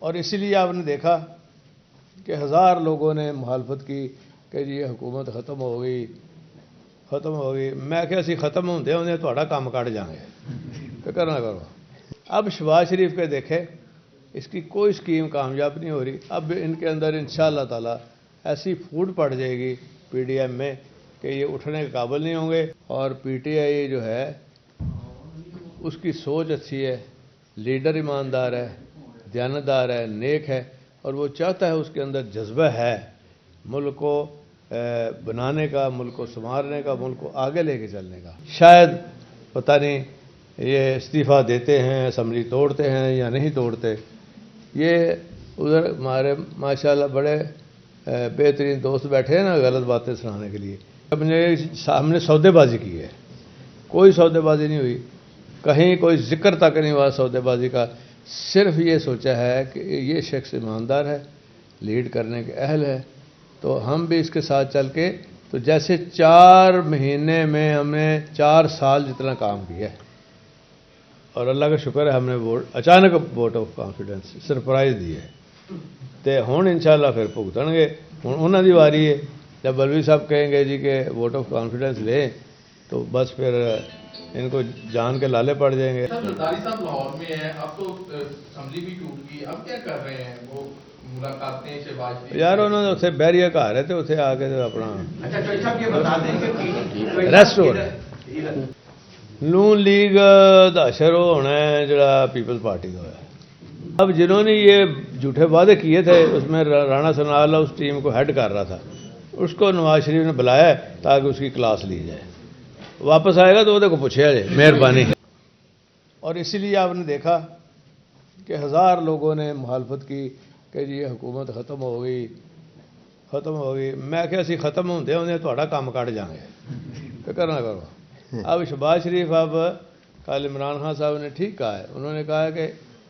اور اسی لیے آپ نے دیکھا کہ ہزار لوگوں نے مخالفت کی کہ جی یہ حکومت ختم ہو گئی میں کہ اسی ختم ہوندے ہوندے تہاڈا کام کٹ جائیں گے فکر نہ کرو۔ اب شہباز شریف کے دیکھے اس کی کوئی اسکیم کامیاب نہیں ہو رہی۔ اب ان کے اندر انشاءاللہ تعالی ایسی پھوٹ پڑ جائے گی پی ڈی ایم میں کہ یہ اٹھنے کے قابل نہیں ہوں گے۔ اور پی ٹی آئی جو ہے اس کی سوچ اچھی ہے، لیڈر ایماندار ہے، دیانتدار ہے، نیک ہے، اور وہ چاہتا ہے اس کے اندر جذبہ ہے ملک کو بنانے کا، ملک کو سنوارنے کا، ملک کو آگے لے کے چلنے کا۔ شاید پتہ نہیں یہ استعفیٰ دیتے ہیں، اسمبلی توڑتے ہیں یا نہیں توڑتے۔ یہ ادھر ہمارے ماشاءاللہ بڑے بہترین دوست بیٹھے ہیں نا غلط باتیں سنانے کے لیے۔ ہم نے سامنے سودے بازی کی ہے، کوئی سودے بازی نہیں ہوئی، کہیں کوئی ذکر تک نہیں ہوا سودے بازی کا۔ صرف یہ سوچا ہے کہ یہ شخص ایماندار ہے، لیڈ کرنے کے اہل ہے، تو ہم بھی اس کے ساتھ چل کے تو جیسے 4 مہینے میں ہم نے 4 سال جتنا کام کیا ہے، اور اللہ کا شکر ہے ہم نے اچانک ووٹ آف کانفیڈنس سرپرائز دی ہے، تو ہوں انشاءاللہ پھر بھگتن گے۔ ہوں انہوں کی واری ہے، جب بلوی صاحب کہیں گے جی کہ ووٹ آف کانفیڈنس لیں تو بس پھر ان کو جان کے لالے پڑ جائیں گے۔ زرداری صاحب لاہور میں ہیں، اب تو اسمبلی بھی ٹوٹ گئی، اب کیا کر رہے ہیں؟ وہ ملاقاتیں شہباز شریف یار انہوں نے اتنے بحریہ گھر ہے تو اتنے آ کے اپنا اچھا ریسٹ ہو رہا ہے۔ نون لیگ دا اشر ہونا ہے جڑا پیپلز پارٹی کا ہے۔ اب جنہوں نے یہ جھوٹے وعدے کیے تھے اس میں رانا ثناء اللہ اس ٹیم کو ہیڈ کر رہا تھا، اس کو نواز شریف نے بلایا ہے تاکہ اس کی کلاس لی جائے، واپس آئے گا تو وہ کو پوچھا جائے مہربانی۔ اور اسی لیے آپ نے دیکھا کہ ہزار لوگوں نے مخالفت کی کہ جی یہ حکومت ختم ہو گئی میں کہ اسی ختم ہوندے ہوندے تہاڈا کام کٹ جائیں گے فکر نہ کرو۔ اب شہباز شریف اب کل عمران خان صاحب نے ٹھیک کہا ہے، انہوں نے کہا کہ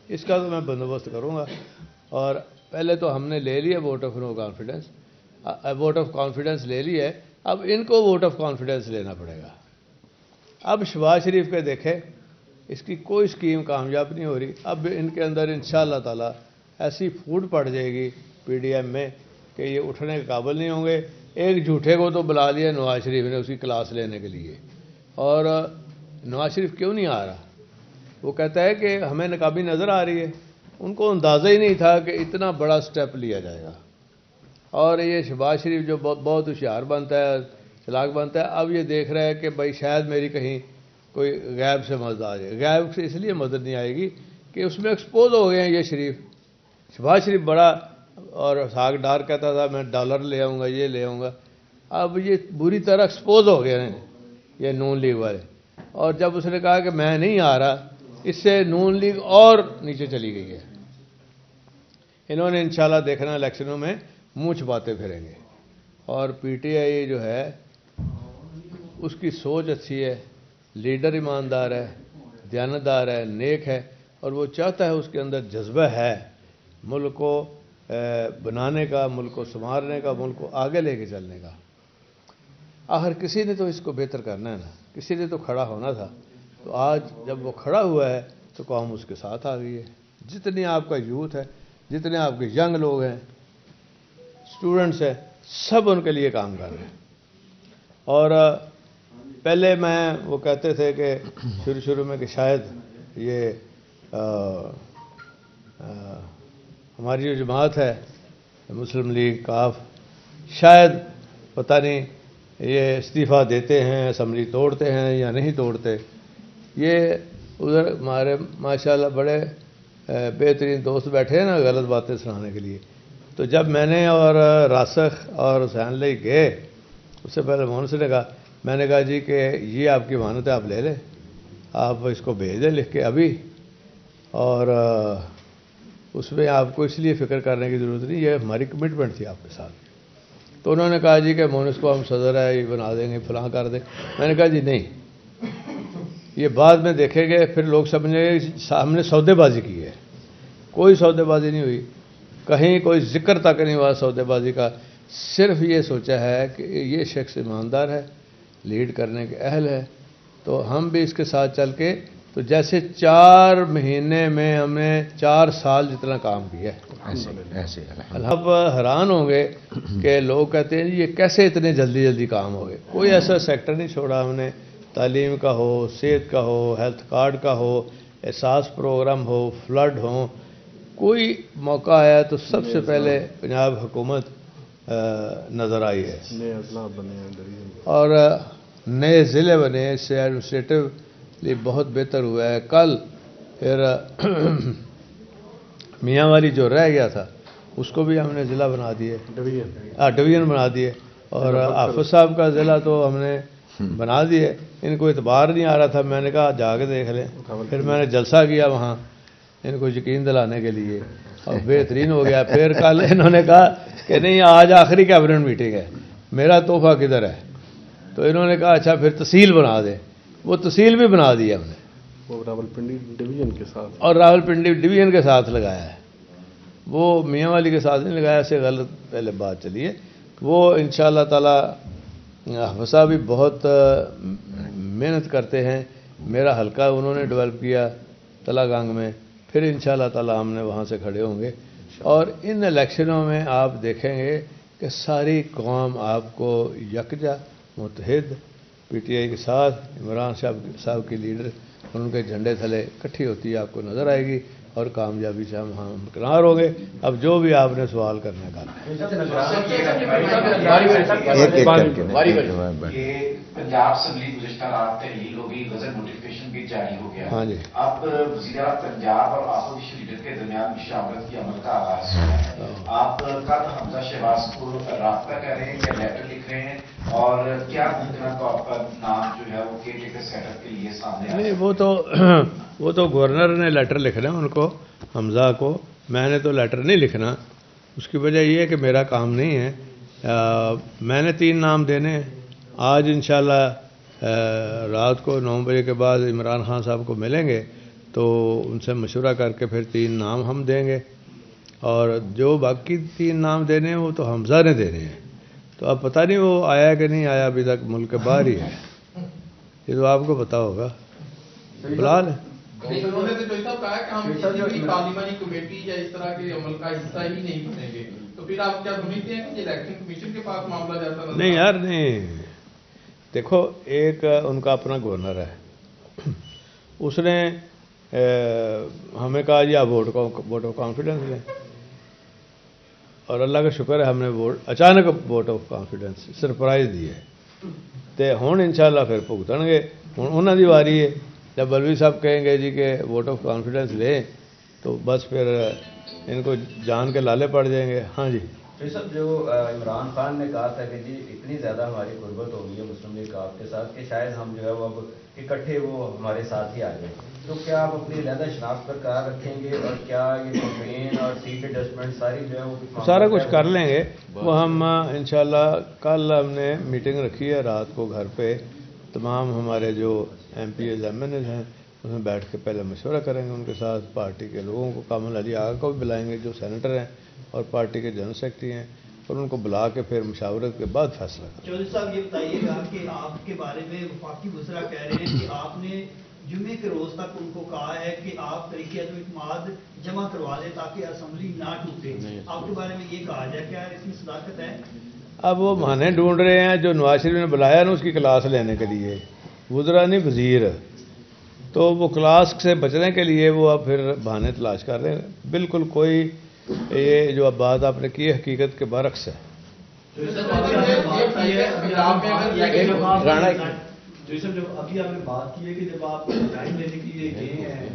اس کا تو میں بندوبست کروں گا، اور پہلے تو ہم نے لے لیا vote of no confidence, vote of confidence لے لی ہے، اب ان کو ووٹ آف کانفیڈنس لینا پڑے گا۔ اب شہباز شریف کے دیکھے اس کی کوئی اسکیم کامیاب نہیں ہو رہی۔ اب ان کے اندر انشاءاللہ تعالی ایسی پھوٹ پڑ جائے گی پی ڈی ایم میں کہ یہ اٹھنے کے قابل نہیں ہوں گے۔ ایک جھوٹے کو تو بلا لیا نواز شریف نے اس کی کلاس لینے کے لیے، اور نواز شریف کیوں نہیں آ رہا؟ وہ کہتا ہے کہ ہمیں نقابی نظر آ رہی ہے، ان کو اندازہ ہی نہیں تھا کہ اتنا بڑا سٹیپ لیا جائے گا۔ اور یہ شہباز شریف جو بہت ہوشیار بنتا ہے، چلاک بنتا ہے، اب یہ دیکھ رہا ہے کہ بھائی شاید میری کہیں کوئی غیب سے مدد آ جائے۔ غیب سے اس لیے مدد نہیں آئے گی کہ اس میں ایکسپوز ہو گئے ہیں یہ شہباز شریف بڑا، اور ساگ ڈار کہتا تھا میں ڈالر لے آؤں گا، یہ لے آؤں گا، اب یہ بری طرح ایکسپوز ہو گئے ہیں یہ نون لیگ والے۔ اور جب اس نے کہا کہ میں نہیں آ رہا، اس سے نون لیگ اور نیچے چلی گئی ہے۔ انہوں نے انشاءاللہ دیکھنا الیکشنوں میں منہ چھپاتے پھریں گے۔ اور پی ٹی آئی جو ہے اس کی سوچ اچھی ہے، لیڈر ایماندار ہے، دیانتدار ہے، نیک ہے، اور وہ چاہتا ہے اس کے اندر جذبہ ہے ملک کو بنانے کا، ملک کو سنوارنے کا، ملک کو آگے لے کے چلنے کا۔ آخر کسی نے تو اس کو بہتر کرنا ہے نا، کسی نے تو کھڑا ہونا تھا، تو آج جب وہ کھڑا ہوا ہے تو قوم اس کے ساتھ آ گئی ہے۔ جتنی آپ کا یوتھ ہے، جتنے آپ کے ینگ لوگ ہیں، اسٹوڈنٹس ہیں، سب ان کے لیے کام کر رہے ہیں۔ اور پہلے وہ کہتے تھے کہ شروع میں کہ شاید یہ ہماری جو جماعت ہے مسلم لیگ کاف، شاید پتہ نہیں یہ استعفیٰ دیتے ہیں، اسمبلی توڑتے ہیں یا نہیں توڑتے۔ یہ ادھر ہمارے ماشاءاللہ بڑے بہترین دوست بیٹھے ہیں نا غلط باتیں سنانے کے لیے۔ تو جب میں نے اور راسخ اور حسین علی گئے، اس سے پہلے مون سے نے کہا، میں نے کہا جی کہ یہ آپ کی امانت ہے، آپ لے لیں، آپ اس کو بھیج دیں لکھ کے ابھی، اور اس میں آپ کو اس لیے فکر کرنے کی ضرورت نہیں، یہ ہماری کمٹمنٹ تھی آپ کے ساتھ۔ تو انہوں نے کہا جی کہ مونس کو ہم صدر ہے یہ بنا دیں گے، فلاں کر دیں۔ میں نے کہا جی نہیں، یہ بعد میں دیکھیں گے، پھر لوگ سمجھیں گے ہم نے سودے بازی کی ہے، کوئی سودے بازی نہیں ہوئی، کہیں کوئی ذکر تک نہیں ہوا سودے بازی کا۔ صرف یہ سوچا ہے کہ یہ شخص ایماندار ہے، لیڈ کرنے کے اہل ہے، تو ہم بھی اس کے ساتھ چل کے تو جیسے 4 مہینے میں ہم نے 4 سال جتنا کام کیا ہے. ایسے آپ حیران ہوں گے کہ لوگ کہتے ہیں یہ کیسے اتنے جلدی جلدی کام ہو گئے. کوئی ایسا سیکٹر نہیں چھوڑا ہم نے، تعلیم کا ہو، صحت کا ہو، ہیلتھ کارڈ کا ہو، احساس پروگرام ہو، فلڈ ہو. کوئی موقع آیا تو سب سے پہلے پنجاب حکومت نظر آئی ہے. نئے اضلاع بنے ہیں اور نئے ضلع بنے، اس سے ایڈمنسٹریٹولی بہت بہتر ہوا ہے. کل پھر میاں والی جو رہ گیا تھا اس کو بھی ہم نے ضلع بنا دیے، ڈویژن بنا دیے. اور حافظ صاحب کا ضلع تو ہم نے بنا دیے. ان کو اعتبار نہیں آ رہا تھا، میں نے کہا جا کے دیکھ لیں. پھر میں نے جلسہ کیا وہاں ان کو یقین دلانے کے لیے، اور بہترین ہو گیا. پھر کل انہوں نے کہا کہ نہیں آج آخری کیبنٹ میٹنگ ہے، میرا تحفہ کدھر ہے؟ تو انہوں نے کہا اچھا پھر تحصیل بنا دیں. وہ تحصیل بھی بنا دی ہم نے، وہ راولپنڈی ڈویژن کے ساتھ، اور راولپنڈی ڈویژن کے ساتھ لگایا ہے. وہ میاں والی کے ساتھ نہیں لگایا، ایسے غلط پہلے بات چلی ہے. وہ انشاءاللہ تعالی حافظ صاحب بھی بہت محنت کرتے ہیں. میرا حلقہ انہوں نے ڈیولپ کیا تلا گانگ میں. پھر انشاءاللہ تعالی ہم نے وہاں سے کھڑے ہوں گے. اور ان الیکشنوں میں آپ دیکھیں گے کہ ساری قوم آپ کو یکجا متحد پی ٹی آئی کے ساتھ عمران صاحب کی لیڈر اور ان کے جھنڈے تھلے اکٹھی ہوتی ہے آپ کو نظر آئے گی، اور کامیابی سے ہم ہمکنار ہوں گے. اب جو بھی آپ نے سوال کرنے کا پنجاب اسمبلی گزشتہ رات تحلیل ہو گئی، غزل نوٹیفکیشن بھی جاری ہو گیا. ہاں جی. اب وزیر اعلیٰ پنجاب اور اپوزیشن لیڈر کے درمیان مشاورت کی عمل کا آغاز ہوا ہے. آپ کل حمزہ شہباز کو رابطہ کر رہے ہیں یا لیٹر لکھ رہے ہیں، اور کیا ممکنہ طور پر نام جو ہے وہ کیئر ٹیکر سیٹ اپ کے لیے سامنے آئے؟ نہیں، وہ تو گورنر نے لیٹر لکھنا ہے ان کو، حمزہ کو. میں نے تو لیٹر نہیں لکھنا. اس کی وجہ یہ ہے کہ میرا کام نہیں ہے. میں نے 3 نام دینے ہیں. آج انشاءاللہ رات کو 9 بجے کے بعد عمران خان صاحب کو ملیں گے تو ان سے مشورہ کر کے پھر 3 نام ہم دیں گے. اور جو باقی 3 نام دینے ہیں وہ تو حمزہ نے دینے ہیں. تو اب پتہ نہیں وہ آیا کہ نہیں آیا، ابھی تک ملک کے باہر ہی ہے. یہ تو آپ کو پتہ ہوگا. بلا لیں. انہوں نے تو جوئی صاحب کہا کہ ہم کسی بھی پارلیمانی کمیٹی یا اس طرح کے عمل کا حصہ ہی نہیں بنیں گے. تو پھر آپ کیا سمجھتے ہیں کہ یہ الیکشن کمیشن کے پاس معاملہ جاتا نظر؟ نہیں یار نہیں. دیکھو ایک ان کا اپنا گورنر ہے، اس نے ہمیں کہا جی آپ ووٹ آف کانفیڈنس لیں، اور اللہ کا شکر ہے ہم نے اچانک ووٹ آف کانفیڈنس سرپرائز دی ہے. تو ہوں انشاءاللہ پھر بھگتن گے. ہوں انہوں دی واری ہے. جب بلوی صاحب کہیں گے جی کہ ووٹ آف کانفیڈنس لیں تو بس پھر ان کو جان کے لالے پڑ جائیں گے. ہاں جی صاحب، جو عمران خان نے کہا تھا کہ جی اتنی زیادہ ہماری قربت ہو گئی ہے مسلم لیگ آپ کے ساتھ کہ شاید ہم جو ہے وہ اب اکٹھے وہ ہمارے ساتھ ہی آ جائیں، تو کیا آپ اپنی علیحدہ شناخت برقرار رکھیں گے، اور کیا یہ کیمپین اور سیٹ ایڈجسٹمنٹ ساری جو ہے وہ سارا کچھ کر لیں گے؟ وہ ہم انشاءاللہ کل ہم نے میٹنگ رکھی ہے رات کو گھر پہ. تمام ہمارے جو MPs MNAs ہیں اس میں بیٹھ کے پہلے مشورہ کریں گے ان کے ساتھ. پارٹی کے لوگوں کو، کامل علی آغا کو بھی بلائیں گے جو سینیٹر ہیں اور پارٹی کے جنرل سیکرٹری ہیں، اور ان کو بلا کے پھر مشاورت کے بعد فیصلہ کریں. چودھری صاحب یہ بتائیے گا کہ آپ کے بارے میں وفاقی وزراء کہہ رہے ہیں کہ آپ نے جمعے کے روز تک ان کو کہا ہے کہ آپ طریقہ اعتماد جمع کروا لیں تاکہ اسمبلی نہ ٹوٹے. آپ کے بارے میں یہ کہا جائے، کیا اس میں صداقت ہے؟ اب وہ بہانے ڈھونڈ رہے ہیں. جو نواز شریف نے بلایا نا اس کی کلاس لینے کے لیے، وزراء نہیں وزیر، تو وہ کلاس سے بچنے کے لیے وہ اب پھر بہانے تلاش کر رہے ہیں. بالکل کوئی یہ جو اب بات آپ نے کی ہے حقیقت کے برعکس ہے. جب ابھی آپ نے بات کی ہے کہ جب آپ ٹائم لینے کے لیے گئے ہیں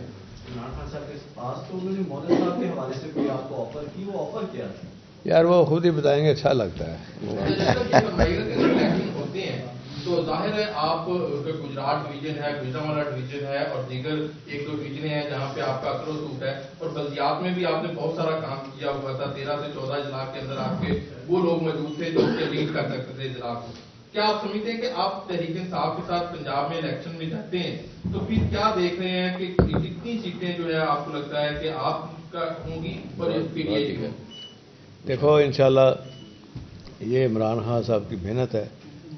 عمران خان صاحب کے پاس، تو انہوں نے مودی صاحب کے حوالے سے کوئی آپ کو آفر کی، وہ آفر کیا تھا؟ یار وہ خود ہی بتائیں گے، اچھا لگتا ہے. ہوتے ہیں تو ظاہر ہے آپ گجرات ڈویژن ہے، گجرانوالہ ڈویژن ہے، اور دیگر 1-2 ڈویژنیں ہیں جہاں پہ آپ کا اثر و رسوخ ہے، اور بلدیات میں بھی آپ نے بہت سارا کام کیا ہوا تھا. 13 سے 14 اضلاع کے اندر آپ کے وہ لوگ موجود تھے جو اس کے لیڈ کر سکتے تھے اضلاع کو. کیا آپ سمجھتے ہیں کہ آپ تحریک انصاف کے ساتھ پنجاب میں الیکشن میں جاتے ہیں تو پھر کیا دیکھ رہے ہیں کہ کتنی سیٹیں جو ہے آپ کو لگتا ہے کہ آپ کا ہوں گی اور پی ٹی آئی کی؟ دیکھو انشاءاللہ یہ عمران خان صاحب کی محنت ہے،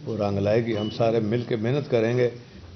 وہ رنگ لائے گی. ہم سارے مل کے محنت کریں گے.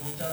2-4